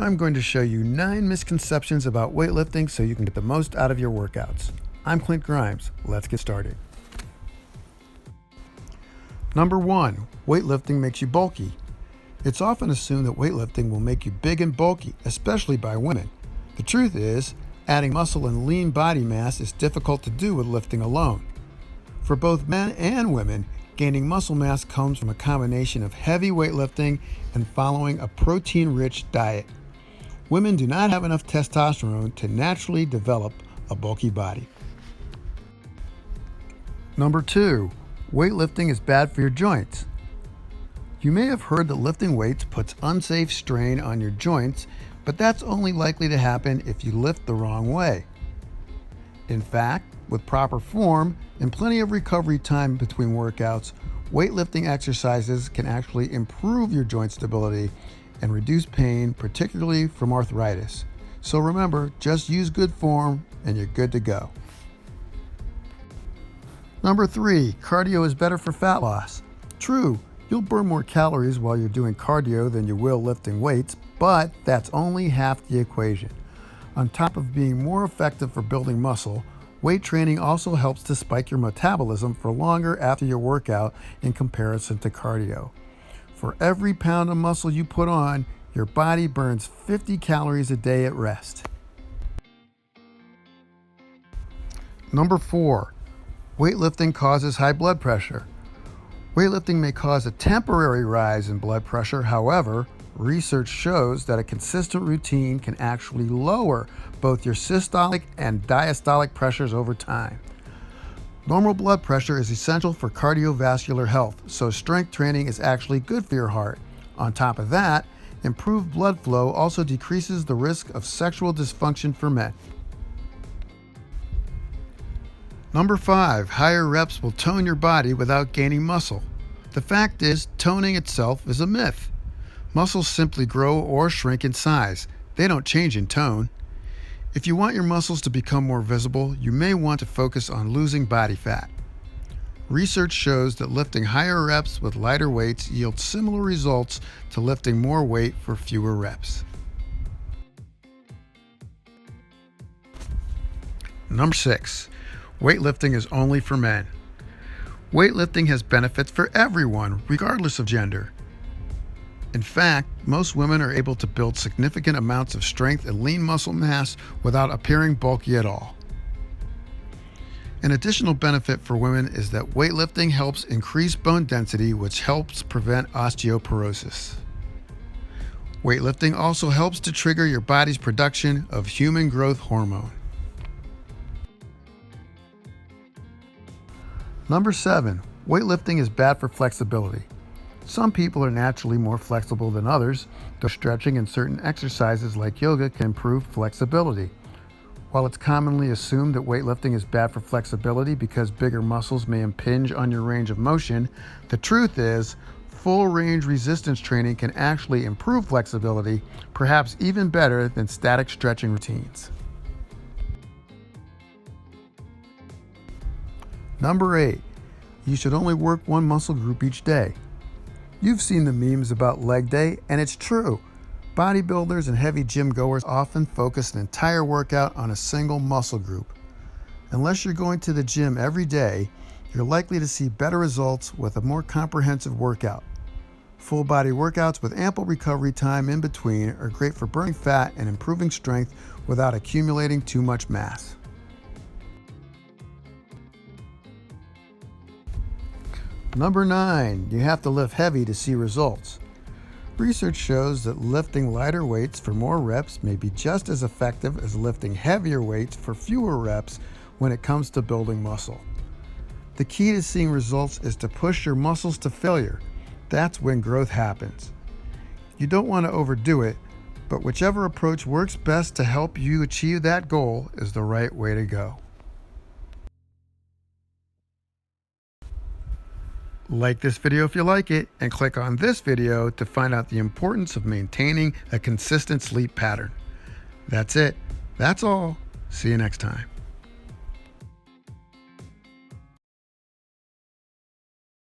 I'm going to show you 9 misconceptions about weightlifting so you can get the most out of your workouts. I'm Clint Grimes. Let's get started. Number 1, weightlifting makes you bulky. It's often assumed that weightlifting will make you big and bulky, especially by women. The truth is, adding muscle and lean body mass is difficult to do with lifting alone. For both men and women, gaining muscle mass comes from a combination of heavy weightlifting and following a protein-rich diet. Women do not have enough testosterone to naturally develop a bulky body. Number 2, weightlifting is bad for your joints. You may have heard that lifting weights puts unsafe strain on your joints, but that's only likely to happen if you lift the wrong way. In fact, with proper form and plenty of recovery time between workouts, weightlifting exercises can actually improve your joint stability and reduce pain, particularly from arthritis. So remember, just use good form and you're good to go. Number 3, cardio is better for fat loss. True, you'll burn more calories while you're doing cardio than you will lifting weights, but that's only half the equation. On top of being more effective for building muscle, weight training also helps to spike your metabolism for longer after your workout in comparison to cardio. For every pound of muscle you put on, your body burns 50 calories a day at rest. Number 4, weightlifting causes high blood pressure. Weightlifting may cause a temporary rise in blood pressure. However, research shows that a consistent routine can actually lower both your systolic and diastolic pressures over time. Normal blood pressure is essential for cardiovascular health, so strength training is actually good for your heart. On top of that, improved blood flow also decreases the risk of sexual dysfunction for men. Number 5, higher reps will tone your body without gaining muscle. The fact is, toning itself is a myth. Muscles simply grow or shrink in size. They don't change in tone. If you want your muscles to become more visible, you may want to focus on losing body fat. Research shows that lifting higher reps with lighter weights yields similar results to lifting more weight for fewer reps. Number 6, weightlifting is only for men. Weightlifting has benefits for everyone, regardless of gender. In fact, most women are able to build significant amounts of strength and lean muscle mass without appearing bulky at all. An additional benefit for women is that weightlifting helps increase bone density, which helps prevent osteoporosis. Weightlifting also helps to trigger your body's production of human growth hormone. Number 7, weightlifting is bad for flexibility. Some people are naturally more flexible than others, though stretching and certain exercises like yoga can improve flexibility. While it's commonly assumed that weightlifting is bad for flexibility because bigger muscles may impinge on your range of motion, the truth is, full range resistance training can actually improve flexibility, perhaps even better than static stretching routines. Number 8, you should only work one muscle group each day. You've seen the memes about leg day, and it's true. Bodybuilders and heavy gym goers often focus an entire workout on a single muscle group. Unless you're going to the gym every day, you're likely to see better results with a more comprehensive workout. Full body workouts with ample recovery time in between are great for burning fat and improving strength without accumulating too much mass. Number 9, you have to lift heavy to see results. Research shows that lifting lighter weights for more reps may be just as effective as lifting heavier weights for fewer reps when it comes to building muscle. The key to seeing results is to push your muscles to failure. That's when growth happens. You don't want to overdo it, but whichever approach works best to help you achieve that goal is the right way to go. Like this video if you like it, and click on this video to find out the importance of maintaining a consistent sleep pattern. That's it. That's all. See you next time.